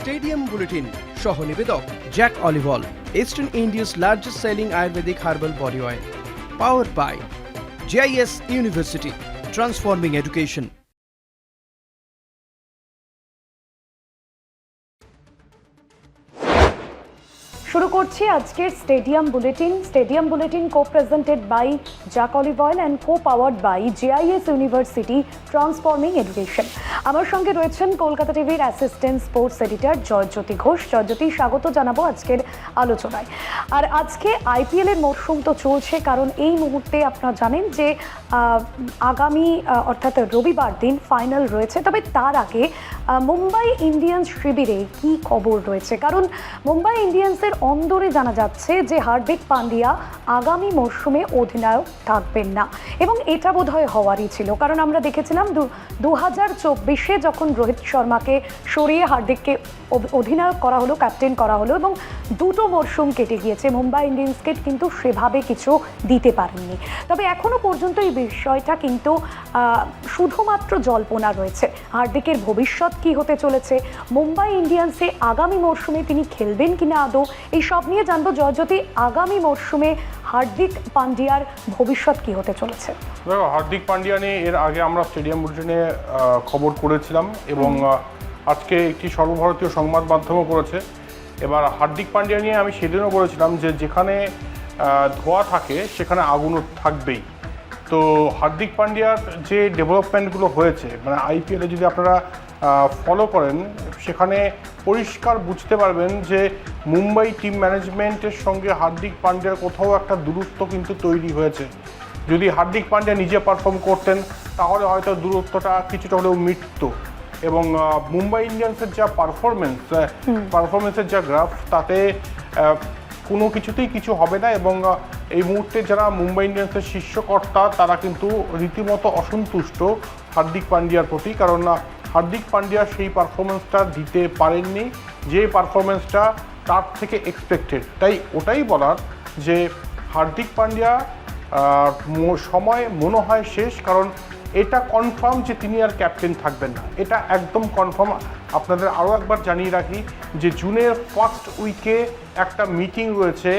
Stadium bulletin সহ নিবেদক Jack অলিভল, Eastern India's largest selling Ayurvedic herbal body oil, powered by JIS University, transforming education. শুরু করছি আজকের stadium bulletin co presented by Jack olive oil and co powered by JIS university, transforming education. আমার সঙ্গে রয়েছেন কলকাতা টিভির assistant sports editor Joyjyoti Ghosh. Joyjyoti, স্বাগত জানাবো আজকের আলোচনায়। আর আজকে IPL এর মরশুম তো চলছে, কারণ এই মুহূর্তে আপনারা জানেন যে আগামী অর্থাৎ রবিবার দিন ফাইনাল রয়েছে। তবে তার আগে মুম্বাই ইন্ডিয়ান্স শিবিরে কি খবর রয়েছে, কারণ মুম্বাই ইন্ডিয়ান্সের অন্দরে জানা যাচ্ছে যে হার্দিক পান্ডিয়া আগামী মরশুমে অধিনায়ক থাকবেন না, এবং এটা বোধহয় হওয়ারই ছিল, কারণ আমরা দেখেছিলাম 2024-এ যখন রোহিত শর্মাকে সরিয়ে হার্দিককে অধিনায়ক করা হলো, ক্যাপ্টেন করা হলো, এবং দুটো মরশুম কেটে গিয়েছে, মুম্বাই ইন্ডিয়ান্সকে কিন্তু সেভাবে কিছু দিতে পারেননি। তবে এখনও পর্যন্ত এই বিষয়টা কিন্তু শুধুমাত্র জল্পনা রয়েছে। হার্দিকের ভবিষ্যৎ কি হতে চলেছে, মুম্বাই ইন্ডিয়ান্সে আগামী মরশুমে তিনি খেলবেন কিনা আদৌ, এই সব নিয়ে জানবো। জয়জ্যোতি, আগামী মরশুমে হার্দিক পান্ডিয়ার ভবিষ্যৎ কি হতে চলেছে? দেখো, হার্দিক পান্ডিয়া নিয়ে এর আগে আমরা স্টেডিয়াম বুলেটিনে খবর করেছিলাম, এবং আজকে একটি সর্বভারতীয় সংবাদ মাধ্যমও করেছে। এবার হার্দিক পান্ডিয়া নিয়ে আমি সেদিনও বলেছিলাম যে যেখানে ধোঁয়া থাকে সেখানে আগুনও থাকবেই। তো হার্দিক পান্ডিয়ার যে ডেভেলপমেন্টগুলো হয়েছে, মানে IPL-এ যদি আপনারা ফলো করেন, সেখানে পরিষ্কার বুঝতে পারবেন যে মুম্বাই টিম ম্যানেজমেন্টের সঙ্গে হার্দিক পান্ডিয়ার কোথাও একটা দূরত্ব কিন্তু তৈরি হয়েছে। যদি হার্দিক পান্ডিয়া নিজে পারফর্ম করতেন তাহলে হয়তো দূরত্বটা কিছুটা হলেও মিটত। এবং মুম্বাই ইন্ডিয়ান্সের যা পারফরমেন্সের যা গ্রাফ, তাতে কোনো কিছুতেই কিছু হবে না। এবং এই মুহূর্তে যারা মুম্বাই ইন্ডিয়ান্সের শীর্ষকর্তা, তারা কিন্তু রীতিমতো অসন্তুষ্ট হার্দিক পান্ডিয়ার প্রতি, কারণ হার্দিক পান্ডিয়া সেই পারফরমেন্সটা দিতে পারেননি যে পারফরমেন্সটা তার থেকে এক্সপেক্টেড। তাই ওটাই বলার যে হার্দিক পান্ডিয়া সময় মনে হয় শেষ, কারণ এটা কনফার্ম যে তিনি আর ক্যাপ্টেন থাকবেন না, এটা একদম কনফার্ম। আপনাদের আরও একবার জানিয়ে রাখি যে জুনের ফার্স্ট উইকে একটা মিটিং রয়েছে,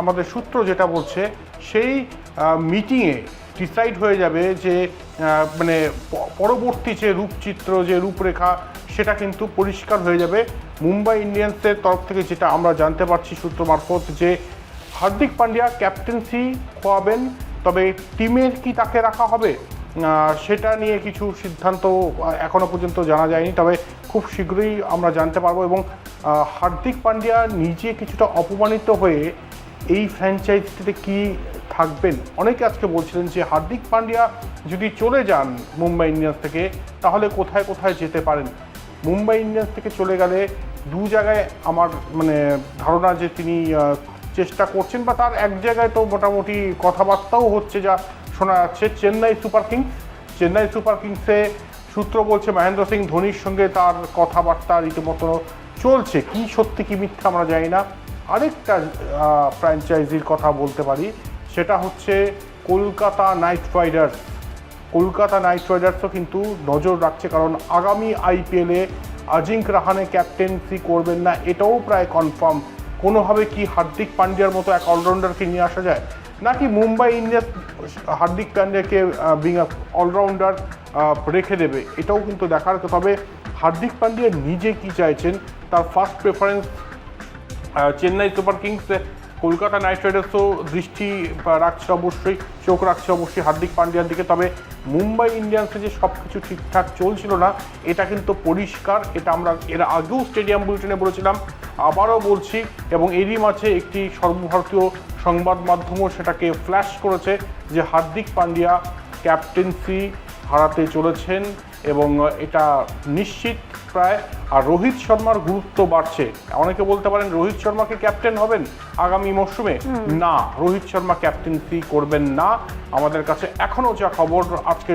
আমাদের সূত্র যেটা বলছে, সেই মিটিংয়ে ডিসাইড হয়ে যাবে যে মানে পরবর্তী যে রূপচিত্র, যে রূপরেখা, সেটা কিন্তু পরিষ্কার হয়ে যাবে। মুম্বাই ইন্ডিয়ান্সের তরফ থেকে যেটা আমরা জানতে পারছি সূত্র মারফত, যে হার্দিক পান্ডিয়া ক্যাপ্টেন্সি খোয়াবেন, তবে টিমের কি তাকে রাখা হবে সেটা নিয়ে কিছু সিদ্ধান্ত এখনও পর্যন্ত জানা যায়নি, তবে খুব শীঘ্রই আমরা জানতে পারবো। এবং হার্দিক পান্ডিয়া নিজে কিছুটা অপমানিত হয়ে এই ফ্র্যাঞ্চাইজিতে কি থাকবেন, অনেকে আজকে বলছিলেন যে হার্দিক পান্ডিয়া যদি চলে যান মুম্বাই ইন্ডিয়ান্স থেকে, তাহলে কোথায় কোথায় যেতে পারেন। মুম্বাই ইন্ডিয়ান্স থেকে চলে গেলে দু জায়গায় আমার মানে ধারণা যে তিনি চেষ্টা করছেন, বা তার এক জায়গায় তো মোটামুটি কথাবার্তাও হচ্ছে, যা শোনা যাচ্ছে চেন্নাই সুপার কিংসে সূত্র বলছে মহেন্দ্র সিং ধোনির সঙ্গে তার কথাবার্তা রীতিমতো চলছে। কি সত্যি কি মিথ্যা আমরা জানি না। আরেকটা ফ্র্যাঞ্চাইজির কথা বলতে পারি, সেটা হচ্ছে কলকাতা নাইট রাইডার্সও কিন্তু নজর রাখছে, কারণ আগামী IPL-এ আজিঙ্ক রাহানে ক্যাপ্টেন্সি করবেন না, এটাও প্রায় কনফার্ম। কোনোভাবে কি হার্দিক পান্ডিয়ার মতো এক অলরাউন্ডারকে নিয়ে আসা যায়, নাকি মুম্বাই ইন্ডিয়ান্স হার্দিক পান্ডিয়াকে অলরাউন্ডার রেখে দেবে, এটাও কিন্তু দেখার। তবে হার্দিক পান্ডিয়া নিজে কি চাইছেন, তার first preference Chennai Super Kings, Kolkata Knight রাইডার্সও চোখ রাখছে অবশ্যই হার্দিক পান্ডিয়ার দিকে। তবে মুম্বাই ইন্ডিয়ান্সে যে সব কিছু ঠিকঠাক চলছিল না, এটা কিন্তু পরিষ্কার। এটা আমরা এর আগেও স্টেডিয়াম বুলেটিনে বলেছিলাম, আবারও বলছি, এবং এরই মাঝে একটি সর্বভারতীয় সংবাদ মাধ্যমও সেটাকে ফ্ল্যাশ করেছে যে হার্দিক পান্ডিয়া ক্যাপ্টেন্সি হারাতে চলেছেন, এবং এটা নিশ্চিত প্রায়। আর রোহিত শর্মার গুরুত্ব বাড়ছে। অনেকে বলতে পারেন রোহিত শর্মাকে ক্যাপ্টেন হবেন আগামী মরশুমে, না, রোহিত শর্মা ক্যাপ্টেন্সি করবেন না। আমাদের কাছে এখনও যা খবর, আজকে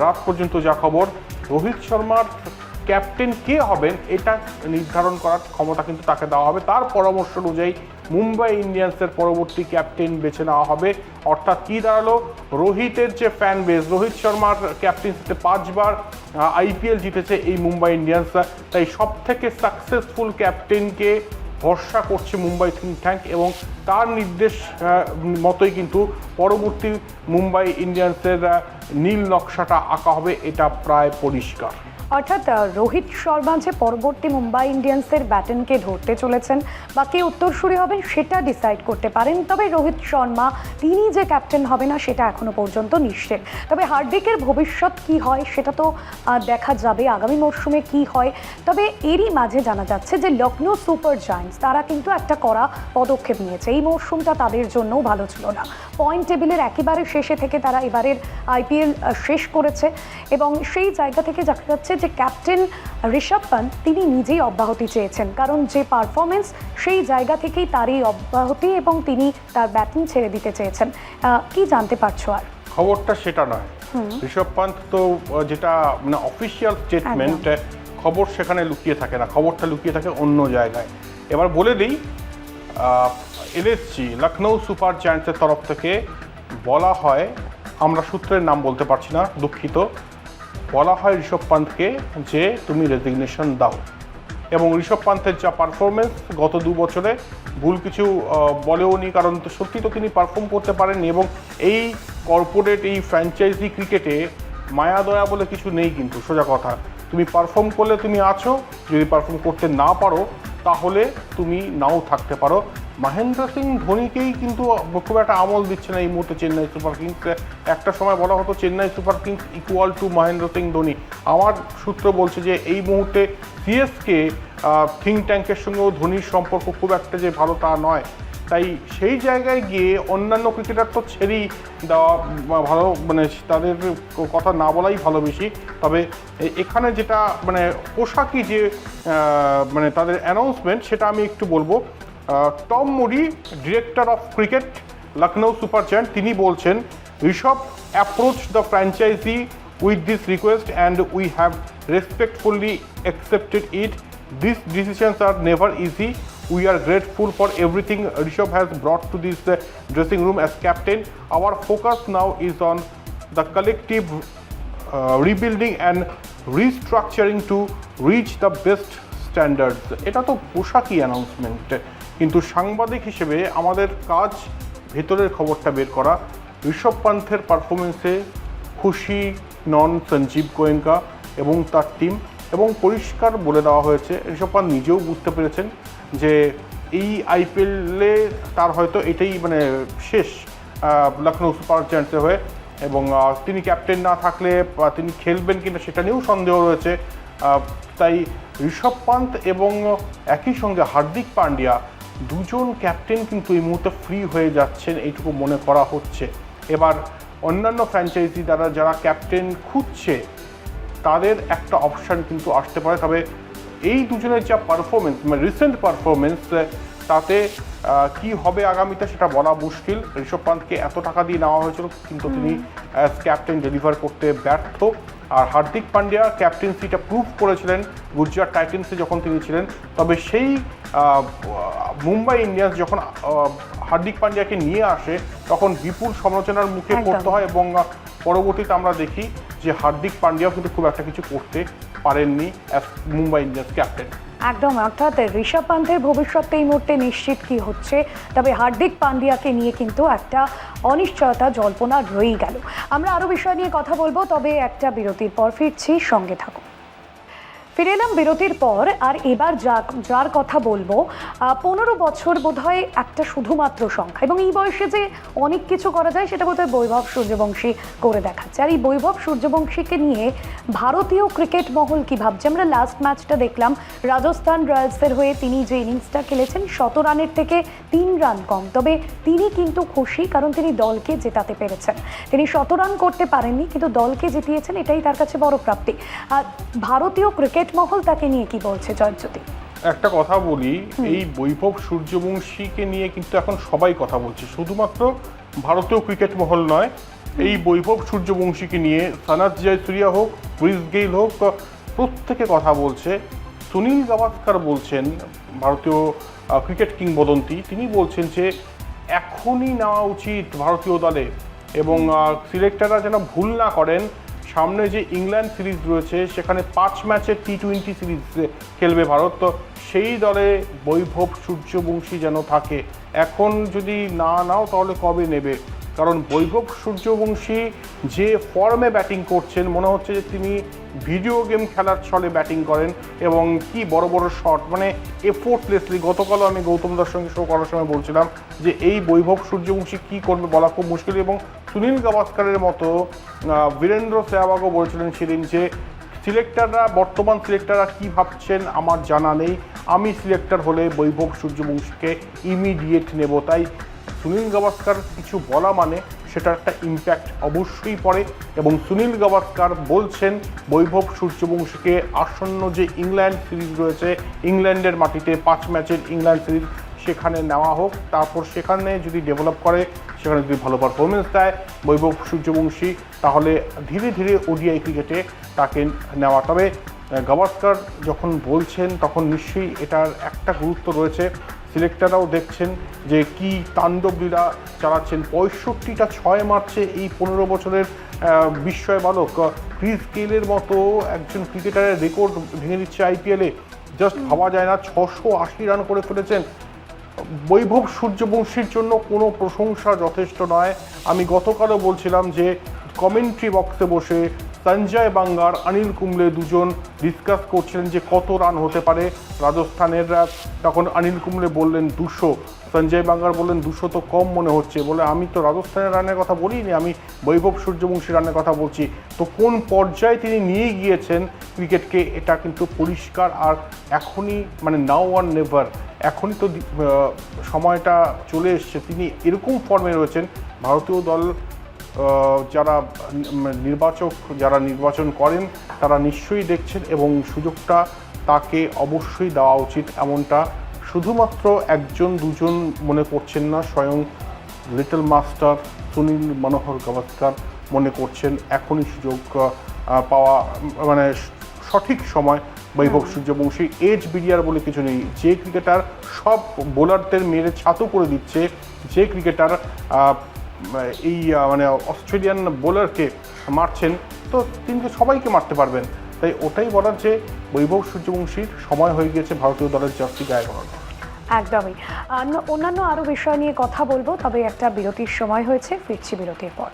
রাত পর্যন্ত যা খবর, রোহিত শর্মার ক্যাপ্টেন কে হবেন এটা নির্ধারণ করার ক্ষমতা কিন্তু তাকে দেওয়া হবে। তার পরামর্শ অনুযায়ী মুম্বাই ইন্ডিয়ান্সের পরবর্তী ক্যাপ্টেন বেছে নেওয়া হবে। অর্থাৎ কি দাঁড়ালো, রোহিতের যে ফ্যান বেস, রোহিত শর্মার ক্যাপ্টেন্সিতে 5 বার আইপিএল জিতেছে এই মুম্বাই ইন্ডিয়ান্স। তাই সব থেকে সাকসেসফুল ক্যাপ্টেনকে ভরসা করছে মুম্বাই থিঙ্ক ট্যাঙ্ক, এবং তার নির্দেশ মতোই কিন্তু পরবর্তী মুম্বাই ইন্ডিয়ান্সের নীল নকশাটা আঁকা হবে, এটা প্রায় পরিষ্কার। অর্থাৎ রোহিত শর্মা যে পরবর্তী মুম্বাই ইন্ডিয়ান্সের ব্যাটনকে ধরতে চলেছেন বা কে উত্তরসূরি হবেন সেটা ডিসাইড করতে পারেন, তবে রোহিত শর্মা তিনি যে ক্যাপ্টেন হবে না সেটা এখনো পর্যন্ত নিশ্চিত। তবে হার্দিকের ভবিষ্যৎ কি হয় সেটা তো দেখা যাবে আগামী মরশুমে কি হয়। তবে এরই মাঝে জানা যাচ্ছে যে লখনৌ সুপার জায়ান্টস তারা কিন্তু একটা কড়া পদক্ষেপ নিয়েছে। এই মরশুমটা তাদের জন্যও ভালো ছিল না, পয়েন্ট টেবিলের একেবারে শেষে থেকে তারা এবারের আইপিএল শেষ করেছে, এবং সেই জায়গা থেকে দেখা যাচ্ছে যে ক্যাপ্টেন ঋষভ পান্ত তিনি নিজেই অব্যাহতি চেয়েছেন, কারণ যে পারফরমেন্স সেই জায়গা থেকেই তারই অব্যাহতি এবং তিনি তার ব্যাটিং ছেড়ে দিতে চেয়েছেন। কি জানতে পারছো আর? খবরটা সেটা নয়, ঋষভ পান্ত তো যেটা মানে অফিসিয়াল স্টেটমেন্ট, খবর সেখানে লুকিয়ে থাকে না, খবরটা লুকিয়ে থাকে অন্য জায়গায়। এবার বলে দিই, এলএসজি লখনৌ সুপার জায়ান্টসের তরফ থেকে বলা হয়, আমরা সূত্রের নাম বলতে পারছি না, দুঃখিত, বলা হয় ঋষভ পান্তকে যে তুমি রেজিগনেশন দাও। এবং ঋষভ পান্তের যা পারফরমেন্স গত 2 বছরে ভুল কিছু বলেও নি, কারণ তো সত্যি তো তিনি পারফর্ম করতে পারেননি। এবং এই কর্পোরেট এই ফ্র্যাঞ্চাইজি ক্রিকেটে মায়া দয়া বলে কিছু নেই, কিন্তু সোজা কথা, তুমি পারফর্ম করলে তুমি আছো, যদি পারফর্ম করতে না পারো তাহলে তুমি নাও থাকতে পারো। মহেন্দ্র সিং ধোনিকেই কিন্তু খুব একটা আমল দিচ্ছে না এই মুহূর্তে চেন্নাই সুপার কিংস। একটা সময় বলা হতো Chennai Super Kings equal to Mahendra Singh Dhoni. আমার সূত্র বলছে যে এই মুহূর্তে সিএসকে থিঙ্ক ট্যাঙ্কের সঙ্গেও ধোনির সম্পর্ক খুব একটা যে ভালো তা নয়। তাই সেই জায়গায় গিয়ে অন্যান্য ক্রিকেটার তো ছেড়েই দেওয়া ভালো, মানে তাদের কথা না বলাই ভালো বেশি। তবে এখানে যেটা মানে পোশাকি যে মানে তাদের অ্যানাউন্সমেন্ট সেটা আমি একটু বলবো। Tom moody, director of cricket Lucknow super giant, তিনি বলছেন Rishabh approach the franchise with this request and we have respectfully accepted it. These decisions are never easy. We are grateful for everything Rishabh has brought to this dressing room as captain. Our focus now is on the collective rebuilding and restructuring to reach the best standards. এটা তো পোশাকি announcement, কিন্তু সাংবাদিক হিসেবে আমাদের কাজ ভেতরের খবরটা বের করা। ঋষভ পান্থের পারফরমেন্সে খুশি নন সঞ্জীব গোয়েঙ্কা এবং তার টিম, এবং পরিষ্কার বলে দেওয়া হয়েছে, ঋষভ পান্ত নিজেও বুঝতে পেরেছেন যে এই আইপিএলে তার হয়তো এটাই মানে শেষ লখনৌ সুপার জায়ান্টসের হয়ে, এবং তিনি ক্যাপ্টেন না থাকলে তিনি খেলবেন কিনা সেটা নিয়েও সন্দেহ রয়েছে। তাই ঋষভ পান্ত এবং একই সঙ্গে হার্দিক পান্ডিয়া দুজন ক্যাপ্টেন কিন্তু এই মুহূর্তে ফ্রি হয়ে যাচ্ছেন এইটুকু মনে করা হচ্ছে। এবার অন্যান্য ফ্র্যাঞ্চাইজি দ্বারা যারা ক্যাপ্টেন খুঁজছে তাদের একটা অপশান কিন্তু আসতে পারে। তবে এই দুজনের যা পারফরমেন্স মানে রিসেন্ট পারফরমেন্স, তাতে কি হবে আগামীতে সেটা বলা মুশকিল। ঋষভ পান্তকে এত টাকা দিয়ে নেওয়া হয়েছিল, কিন্তু তিনি অ্যাজ ক্যাপ্টেন ডেলিভার করতে ব্যর্থ। আর হার্দিক পান্ডিয়া ক্যাপ্টেন্সিটা প্রুভ করেছিলেন গুজরাট টাইটান্সে যখন তিনি ছিলেন। তবে সেই মুম্বাই ইন্ডিয়ান্স যখন হার্দিক পান্ডিয়াকে নিয়ে আসে তখন বিপুল সমালোচনার মুখে পড়তে হয়, এবং পরবর্তীতে আমরা দেখি যে হার্দিক পান্ডিয়াও কিন্তু খুব একটা কিছু করতে পারেননি অ্যাজ মুম্বাই ইন্ডিয়ান্স ক্যাপ্টেন। একদম, অর্থাৎ ঋষভ পান্থের ভবিষ্যৎ এই মুহূর্তে নিশ্চিত কি হচ্ছে, তবে হার্দিক পান্ডিয়াকে নিয়ে কিন্তু একটা অনিশ্চয়তা জল্পনা রয়েই গেল। আমরা আরও বিষয় নিয়ে কথা বলবো, তবে একটা বিরতির পর ফিরছি, সঙ্গে থাকুন। ফিরে এলাম বিরতির পর, আর এবার যার কথা বলবো 15 বছর বোধহয় একটা শুধুমাত্র সংখ্যা, এবং এই বয়সে যে অনেক কিছু করা যায় সেটা বোধহয় বৈভব সূর্যবংশী করে দেখাচ্ছে। আর এই বৈভব সূর্যবংশীকে নিয়ে ভারতীয় ক্রিকেট মহল কী ভাবছে? আমরা লাস্ট ম্যাচটা দেখলাম রাজস্থান রয়্যালসের হয়ে তিনি যে ইনিংসটা খেলেছেন 100 রানের থেকে 3 রান কম, তবে তিনি কিন্তু খুশি কারণ তিনি দলকে জেতাতে পেরেছেন। তিনি 100 রান করতে পারেননি, কিন্তু দলকে জিতিয়েছেন, এটাই তার কাছে বড় প্রাপ্তি। আর ভারতীয় ক্রিকেট মহল তাকে নিয়ে কি বলছে জয়জ্যোতি? একটা কথা বলি, এই বৈভব সূর্যবংশীকে নিয়ে কিন্তু এখন সবাই কথা বলছে, শুধুমাত্র ভারতীয় ক্রিকেট মহল নয়। এই বৈভব সূর্যবংশীকে নিয়ে সানাত জয়সূরিয়া হোক, ক্রিস গেইল হোক, প্রত্যেকে কথা বলছে। সুনীল গাভাস্কার বলছেন, ভারতীয় ক্রিকেট কিংবদন্তি, তিনি বলছেন যে এখনই নেওয়া উচিত ভারতীয় দলে, এবং সিলেক্টররা যেন ভুল না করেন। সামনে যে ইংল্যান্ড সিরিজ রয়েছে সেখানে 5 ম্যাচের T20 সিরিজ খেলবে ভারত, তো সেই দলে বৈভব সূর্যবংশী যেন থাকে। এখন যদি না নাও তাহলে কবে নেবে? কারণ বৈভব সূর্যবংশী যে ফর্মে ব্যাটিং করছেন মনে হচ্ছে যে তিনি ভিডিও গেম খেলার ছলে ব্যাটিং করেন, এবং কি বড় বড় শট, মানে এফোর্টলেসলি। গতকালও আমি গৌতম দার সঙ্গে শো করার সময় বলছিলাম যে এই বৈভব সূর্যবংশী কী করবে বলা খুব মুশকিল। এবং সুনীল গাভাস্কারের মতো বীরেন্দ্র সেহবাগও বলছিলেন সেদিন যে বর্তমান সিলেক্টররা কী ভাবছেন আমার জানা নেই, আমি সিলেক্টর হলে বৈভব সূর্যবংশীকে ইমিডিয়েট নেব। তাই সুনীল গাভাস্কার কিছু বলা মানে সেটার একটা ইম্প্যাক্ট অবশ্যই পড়ে, এবং সুনীল গাভাস্কার বলছেন বৈভব সূর্যবংশীকে আসন্ন যে ইংল্যান্ড সিরিজ রয়েছে, ইংল্যান্ডের মাটিতে 5 ম্যাচের ইংল্যান্ড সিরিজ, সেখানে নেওয়া হোক। তারপর সেখানে যদি ডেভেলপ করে, সেখানে যদি ভালো পারফরমেন্স দেয় বৈভব সূর্যবংশী, তাহলে ধীরে ধীরে ওডিআই ক্রিকেটে তাকে নেওয়া। তবে গাভাস্কার যখন বলছেন তখন নিশ্চয়ই এটার একটা গুরুত্ব রয়েছে। সিলেক্টররাও দেখছেন যে কি তাণ্ডবলীলা চালাচ্ছেন। 65টা 6 মারছে এই 15 বছরের বিস্ময় বালক। ক্রিস গেইলের মতো একজন ক্রিকেটারের রেকর্ড ভেঙে দিচ্ছে আইপিএলে, জাস্ট ভাবা যায় না। 680 রান করে ফেলেছেন। বৈভব সূর্যবংশীর জন্য কোনো প্রশংসা যথেষ্ট নয়। আমি গতকালও বলছিলাম যে কমেন্ট্রি বক্সে বসে সঞ্জয় বাঙ্গার, অনিল কুম্বলে দুজন ডিসকাস করছিলেন যে কত রান হতে পারে রাজস্থানের। তখন অনিল কুম্বলে বললেন 200, সঞ্জয় বাঙ্গার বললেন 200 তো কম মনে হচ্ছে, বলে আমি তো রাজস্থানের রানের কথা বলিনি, আমি বৈভব সূর্যবংশী রানের কথা বলছি। তো কোন পর্যায়ে তিনি নিয়ে গিয়েছেন ক্রিকেটকে, এটা কিন্তু পরিষ্কার। আর এখনই মানে নাও আর নেভার, এখনই তো সময়টা চলে এসছে। তিনি এরকম ফর্মে রয়েছেন, ভারতীয় দল যারা নির্বাচন করেন তারা নিশ্চয়ই দেখছেন, এবং সুযোগটা তাকে অবশ্যই দেওয়া উচিত। এমনটা শুধুমাত্র একজন দুজন মনে করছেন না, স্বয়ং লিটল মাস্টার সুনীল মনোহর গাভাস্কার মনে করছেন এখনই সুযোগ পাওয়া, মানে সঠিক সময় বৈভব সূর্যবংশী। এজ বিডিআর বলে কিছু নেই। যে ক্রিকেটার সব বোলারদের মেরে ছাতু করে দিচ্ছে, যে ক্রিকেটার এই মানে অস্ট্রেলিয়ান বোলারকে মারছেন, তো তিনি তো সবাইকে মারতে পারবেন। তাই ওটাই বলার যে বৈভব সূর্যবংশীর সময় হয়ে গিয়েছে ভারতীয় দলের জার্সি গায়ে করার। একদমই। অন্যান্য আরও বিষয় নিয়ে কথা বলবো, তবে একটা বিরতির সময় হয়েছে, ফিরছি বিরতির পর।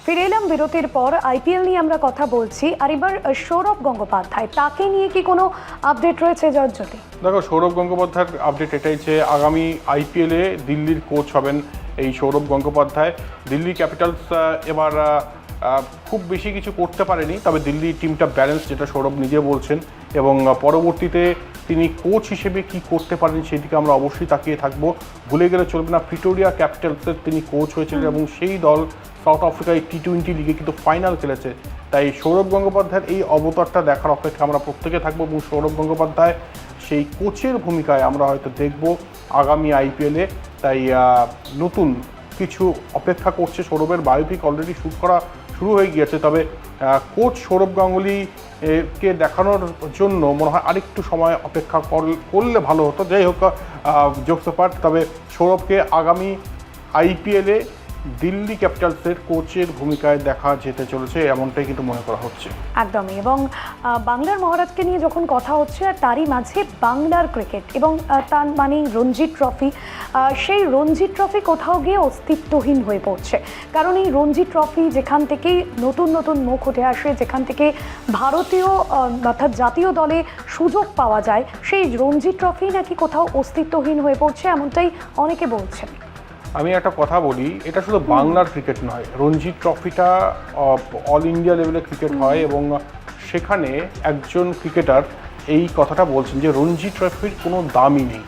ফিরে এলাম বিরতির পর। আইপিএল নিয়ে আমরা কথা বলছি, আর এবার সৌরভ গঙ্গোপাধ্যায়, তাকে নিয়ে কি কোনো আপডেট রয়েছে জয়জ্যোতি? দেখো, সৌরভ গঙ্গোপাধ্যায়ের আপডেট এটাই যে আগামী আইপিএলে দিল্লির কোচ হবেন এই সৌরভ গঙ্গোপাধ্যায়। দিল্লি ক্যাপিটালস এবার খুব বেশি কিছু করতে পারেনি, তবে দিল্লি টিমটা ব্যালেন্স, যেটা সৌরভ নিজে বলছেন, এবং পরবর্তীতে তিনি কোচ হিসেবে কি করতে পারেন সেদিকে আমরা অবশ্যই তাকিয়ে থাকবো। ভুলে গেলে চলবে না, প্রিটোরিয়া ক্যাপিটালসের তিনি কোচ হয়েছিলেন, এবং সেই দল সাউথ আফ্রিকায় T20 লিগে কিন্তু ফাইনাল খেলেছে। তাই সৌরভ গঙ্গোপাধ্যায়ের এই অবতারটা দেখার অপেক্ষা আমরা প্রত্যেকে থাকবো, এবং সৌরভ গঙ্গোপাধ্যায় সেই কোচের ভূমিকায় আমরা হয়তো দেখব আগামী আইপিএলে। তাই নতুন কিছু অপেক্ষা করছে। সৌরভের বায়োপিক অলরেডি শ্যুট করা শুরু হয়ে গিয়েছে, তবে কোচ সৌরভ গাঙ্গুলিকে দেখানোর জন্য মনে হয় আরেকটু সময় অপেক্ষা করলে ভালো হতো। যাই হোক, জোকস অ্যাপার্ট, তবে সৌরভকে আগামী আইপিএলে দিল্লি ক্যাপিটালসের কোচের ভূমিকায় দেখা যেতে চলেছে, এমনটাই কিন্তু মনে করা হচ্ছে। একদমই। এবং বাংলার মহারাজকে নিয়ে যখন কথা হচ্ছে, আর তারই মাঝে বাংলার ক্রিকেট এবং তার মানে রঞ্জি ট্রফি, সেই রঞ্জি ট্রফি কোথাও গিয়ে অস্তিত্বহীন হয়ে পড়ছে। কারণ এই রঞ্জি ট্রফি যেখান থেকেই নতুন নতুন মুখ উঠে আসে, যেখান থেকে ভারতীয় অর্থাৎ জাতীয় দলে সুযোগ পাওয়া যায়, সেই রঞ্জি ট্রফি নাকি কোথাও অস্তিত্বহীন হয়ে পড়ছে, এমনটাই অনেকে বলছেন। আমি একটা কথা বলি, এটা শুধু বাংলার ক্রিকেট নয়, রঞ্জি ট্রফিটা অল ইন্ডিয়া লেভেলে ক্রিকেট হয়, এবং সেখানে একজন ক্রিকেটার এই কথাটা বলছেন যে রঞ্জি ট্রফির কোনো দামই নেই।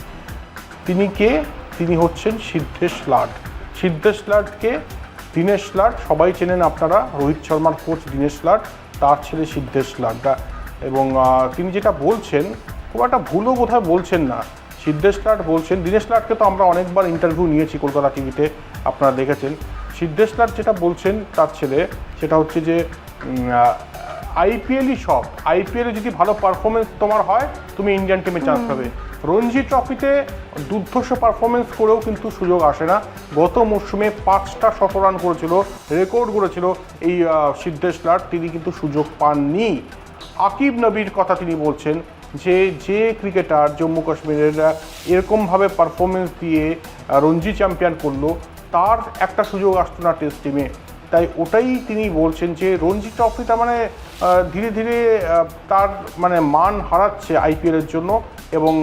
তিনি কে? তিনি হচ্ছেন সিদ্ধেশ লাড। সিদ্ধেশ লাডকে দীনেশ লাড সবাই চেনেন আপনারা, রোহিত শর্মার কোচ দীনেশ লাড, তার ছেলে সিদ্ধেশ লাড। এবং তিনি যেটা বলছেন খুব একটা ভুলও বোধহয় বলছেন না। সিদ্ধেশ লাড বলছেন, দীনেশ লাডকে তো আমরা অনেকবার ইন্টারভিউ নিয়েছি কলকাতা টিভিতে, আপনারা দেখেছেন। সিদ্ধেশ লাড যেটা বলছেন তার ছেলে, সেটা হচ্ছে যে আইপিএলই সব, আইপিএলে যদি ভালো পারফরমেন্স তোমার হয় তুমি ইন্ডিয়ান টিমে চান্স পাবে। রঞ্জি ট্রফিতে দুর্ধর্ষ পারফরমেন্স করেও কিন্তু সুযোগ আসে না। গত মরশুমে 5টা শতরান করেছিল, রেকর্ড করেছিল এই সিদ্ধেশ লাট, তিনি কিন্তু সুযোগ পাননি। আকিব নবীর কথা তিনি বলছেন যে ক্রিকেটার জম্মু কাশ্মীরের এরকমভাবে পারফরমেন্স দিয়ে রঞ্জি চ্যাম্পিয়ন করলো, তার একটা সুযোগ আসতো না টেস্ট টিমে। তাই ওটাই তিনি বলছেন যে রঞ্জি ট্রফিটা মানে ধীরে ধীরে তার মানে মান হারাচ্ছে আইপিএলের জন্য, এবং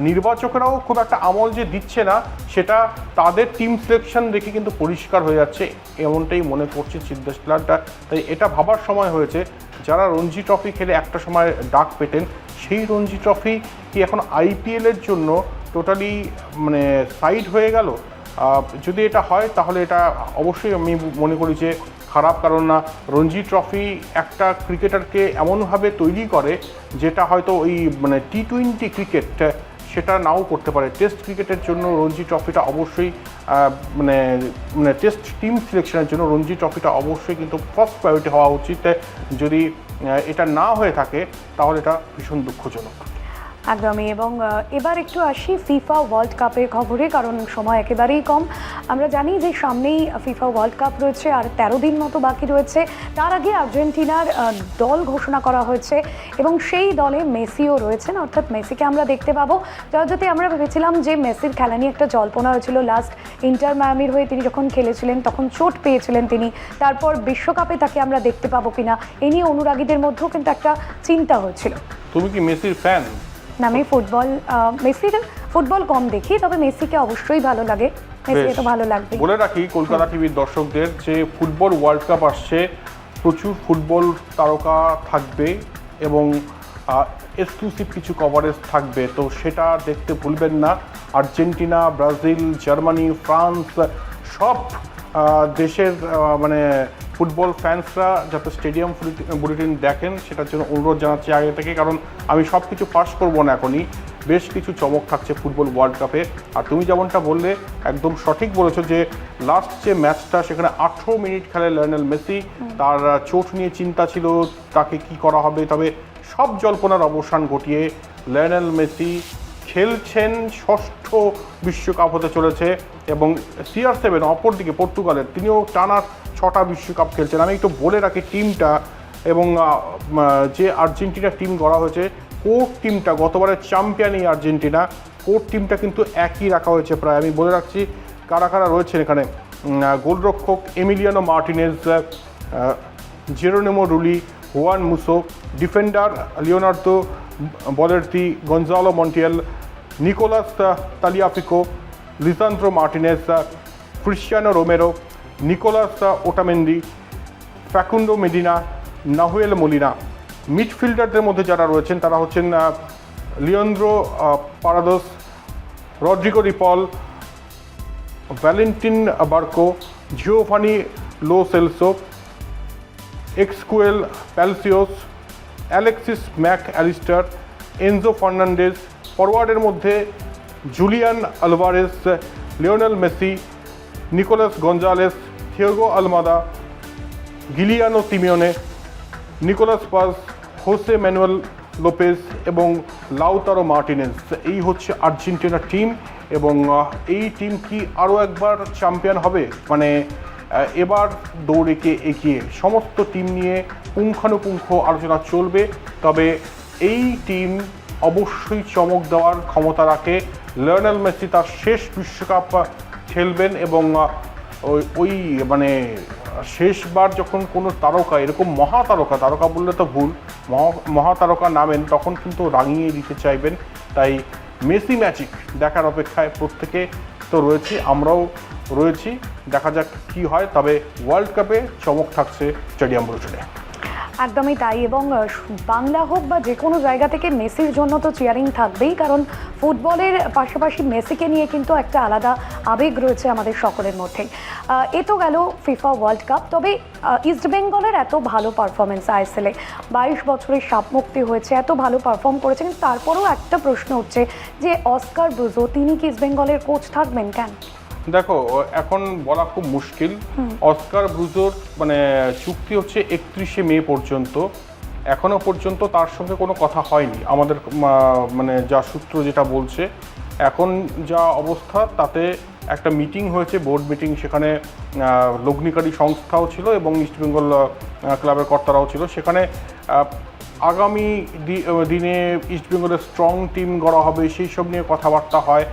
নির্বাচকেরাও খুব একটা আমল যে দিচ্ছে না সেটা তাদের টিম সিলেকশন দেখে কিন্তু পরিষ্কার হয়ে যাচ্ছে, এমনটাই মনে করছে সিদ্ধেশ লাটটা। তাই এটা ভাবার সময় হয়েছে, যারা রঞ্জি ট্রফি খেলে একটা সময় ডাক পেতেন, সেই রঞ্জি ট্রফি কি এখন আইপিএলের জন্য টোটালি মানে সাইড হয়ে গেল? যদি এটা হয় তাহলে এটা অবশ্যই আমি মনে করি যে খারাপ, কারণ না রঞ্জি ট্রফি একটা ক্রিকেটারকে এমনভাবে তৈরি করে যেটা হয়তো ওই মানে টি-20 ক্রিকেট সেটা নাও করতে পারে। টেস্ট ক্রিকেটের জন্য রঞ্জি ট্রফিটা অবশ্যই মানে মানে টেস্ট টিম সিলেকশনের জন্য রঞ্জি ট্রফিটা অবশ্যই কিন্তু ফার্স্ট প্রায়োরিটি হওয়া উচিত। যদি এটা না হয়ে থাকে তাহলে এটা ভীষণ দুঃখজনক। একদমই। এবং এবার একটু আসি ফিফা ওয়ার্ল্ড কাপের খবরে, কারণ সময় একেবারেই কম। আমরা জানি যে সামনেই ফিফা ওয়ার্ল্ড কাপ রয়েছে, আর 13 দিন মতো বাকি রয়েছে। তার আগে আর্জেন্টিনার দল ঘোষণা করা হয়েছে এবং সেই দলে মেসিও রয়েছেন, অর্থাৎ মেসিকে আমরা দেখতে পাবো। যদি আমরা ভেবেছিলাম যে মেসির খেলা নিয়ে একটা জল্পনা হয়েছিল, লাস্ট ইন্টার মায়ামির হয়ে তিনি যখন খেলেছিলেন তখন চোট পেয়েছিলেন তিনি, তারপর বিশ্বকাপে তাকে আমরা দেখতে পাবো কিনা এ নিয়ে অনুরাগীদের মধ্যেও কিন্তু একটা চিন্তা হয়েছিল। তুমি কি মেসির ফ্যান? না, আমি মেসির ফুটবল কম দেখি, তবে মেসিকে অবশ্যই ভালো লাগে, মেসিকে তো ভালো লাগবে। বলে রাখি কলকাতা টিভির দর্শকদের যে ফুটবল ওয়ার্ল্ড কাপ আসছে, প্রচুর ফুটবল তারকা থাকবে এবং এক্সক্লুসিভ কিছু কভারেজ থাকবে, তো সেটা দেখতে ভুলবেন না। আর্জেন্টিনা, ব্রাজিল, জার্মানি, ফ্রান্স সব দেশের মানে ফুটবল ফ্যান্সরা যাতে স্টেডিয়াম বুলেটিন দেখেন সেটার জন্য অনুরোধ জানাচ্ছি আগে থেকে, কারণ আমি সব কিছু পাস করবো না এখনই। বেশ কিছু চমক থাকছে ফুটবল ওয়ার্ল্ড কাপে। আর তুমি যেমনটা বললে একদম সঠিক বলেছো যে লাস্ট যে ম্যাচটা সেখানে 18 মিনিট খেলে লিওনেল মেসি, তার চোট নিয়ে চিন্তা ছিল তাকে কি করা হবে, তবে সব জল্পনার অবসান ঘটিয়ে লিওনেল মেসি খেলছেন। ষষ্ঠ বিশ্বকাপ হতে চলেছে এবং CR7 অপরদিকে পর্তুগালের, তিনিও টানা 6টা বিশ্বকাপ খেলছেন। আমি একটু বলে রাখি টিমটা, এবং যে আর্জেন্টিনা টিম গড়া হয়েছে, কোর টিমটা গতবারের চ্যাম্পিয়নই আর্জেন্টিনা, কোর টিমটা কিন্তু একই রাখা হয়েছে প্রায়। আমি বলে রাখছি কারা কারা রয়েছেন এখানে। গোলরক্ষক Emiliano Martinez, Geronimo Rulli, Juan Musso, defender Leonardo Balerdi, Gonzalo Montiel, Nicolas Tagliafico, Lisandro Martinez, Cristiano Romero, Nicolas Otamendi, Facundo Medina, Nahuel Molina. মিডফিল্ডারদের মধ্যে যারা রয়েছেন তারা হচ্ছেন লিওন্দ্রো পারাদোস, রড্রিগো রিপল, Valentin Barco, Giovani Lo Celso, Exequiel Palacios, Alexis Mac Allister, Enzo Fernandez. ফরওয়ার্ডের মধ্যে Julian Alvarez, Lionel Messi, Nicolas Gonzalez, Thiago Almada, Giuliano Simeone, Nicolas Paz, Jose Manuel Lopez এবং লাউতারো মার্টিনেজ। এই হচ্ছে Argentina team, এবং এই team কি আরও একবার চ্যাম্পিয়ন হবে? মানে এবার দৌড়েকে এগিয়ে সমস্ত টিম নিয়ে পুঙ্খানুপুঙ্খ আলোচনা চলবে, তবে এই টিম অবশ্যই চমক দেওয়ার ক্ষমতা রাখে। লিওনেল মেসি তার শেষ বিশ্বকাপ খেলবেন এবং ওই মানে শেষবার যখন কোনো তারকা, এরকম তারকা বললে তো ভুল, মহাতারকা নামেন তখন কিন্তু রাঙিয়ে দিতে চাইবেন। তাই মেসি ম্যাজিক দেখার অপেক্ষায় প্রত্যেকে তো রয়েছি, আমরাও রয়েছি। দেখা যাক কি হয়, তবে ওয়ার্ল্ড কাপে চমক থাকছে স্টেডিয়াম বুলেটিনে। একদমই তাই। এবং বাংলা হোক বা যে কোনো জায়গা থেকে মেসির জন্য তো চিয়ারিং থাকবেই, কারণ ফুটবলের পাশাপাশি মেসিকে নিয়ে কিন্তু একটা আলাদা আবেগ রয়েছে আমাদের সকলের মধ্যে। এ তো গেল ফিফা ওয়ার্ল্ড কাপ। তবে ইস্টবেঙ্গলের এত ভালো পারফরমেন্স আইএসএলে, 22 বছরের সাপমুক্তি হয়েছে, এত ভালো পারফর্ম করেছে, কিন্তু তারপরেও একটা প্রশ্ন হচ্ছে যে অস্কার ব্রুজো তিনি কি ইস্টবেঙ্গলের কোচ থাকবেন? কেন? দেখো, এখন বলা খুব মুশকিল। অস্কার ব্রুজোর মানে চুক্তি হচ্ছে 31শে মে পর্যন্ত। এখনো পর্যন্ত তার সঙ্গে কোনো কথা হয়নি। আমাদের মানে যা সূত্র যেটা বলছে, এখন যা অবস্থা তাতে একটা মিটিং হয়েছে, বোর্ড মিটিং, সেখানে লগ্নিকারী সংস্থাও ছিল এবং ইস্টবেঙ্গল ক্লাবের কর্তারাও ছিল। সেখানে আগামী দিনে ইস্টবেঙ্গলের স্ট্রং টিম গড়া হবে সেই সব নিয়ে কথাবার্তা হয়।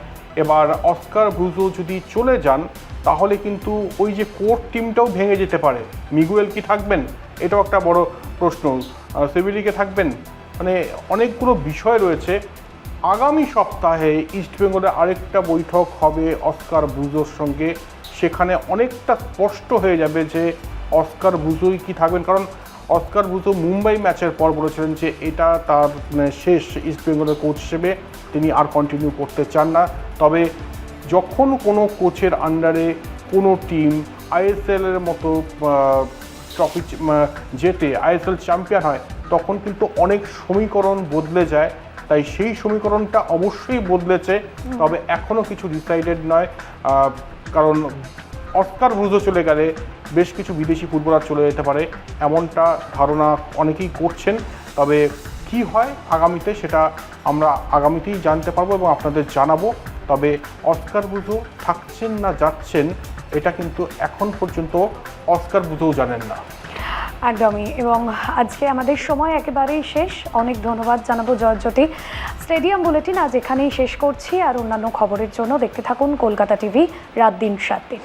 এবার অস্কার ব্রুজো যদি চলে যান তাহলে কিন্তু ওই যে কোর টিমটাও ভেঙে যেতে পারে। মিগুয়েল কি থাকবেন, এটাও একটা বড় প্রশ্ন। সেভিলিকে থাকবেন, মানে অনেকগুলো বিষয় রয়েছে। আগামী সপ্তাহে ইস্টবেঙ্গলে আরেকটা বৈঠক হবে অস্কার ব্রুজোর সঙ্গে, সেখানে অনেকটা স্পষ্ট হয়ে যাবে যে অস্কার ব্রুজোই কি থাকবেন। কারণ অস্কার ব্রুজো মুম্বাই ম্যাচের পর বলেছিলেন যে এটা তার শেষ ইস্টবেঙ্গলের কোচ হিসেবে, তিনি আর কন্টিনিউ করতে চান না। তবে যখন কোনো কোচের আন্ডারে কোনো টিম আইএসএলের মতো ট্রফি জেতে, আইএসএল চ্যাম্পিয়ন হয়, তখন কিন্তু অনেক সমীকরণ বদলে যায়। তাই সেই সমীকরণটা অবশ্যই বদলেছে, তবে এখনও কিছু ডিসাইডেড নয়। কারণ অস্কার ব্রুজো চলে গেলে বেশ কিছু বিদেশি ফুটবলার চলে যেতে পারে, এমনটা ধারণা অনেকেই করছেন। তবে কি হয় আগামীতে সেটা আমরা আগামীতেই জানতে পারবো এবং আপনাদের জানাবো। তবে অস্কার ব্রুজো থাকছেন না যাচ্ছেন, এটা কিন্তু এখন পর্যন্ত অস্কার ব্রুজোও জানেন না। একদমই। এবং আজকে আমাদের সময় একেবারেই শেষ। অনেক ধন্যবাদ জানাবো জয়জ্যোতি। স্টেডিয়াম বুলেটিন আজ এখানেই শেষ করছি। আর অন্যান্য খবরের জন্য দেখতে থাকুন কলকাতা টিভি রাত দিন 7 দিন।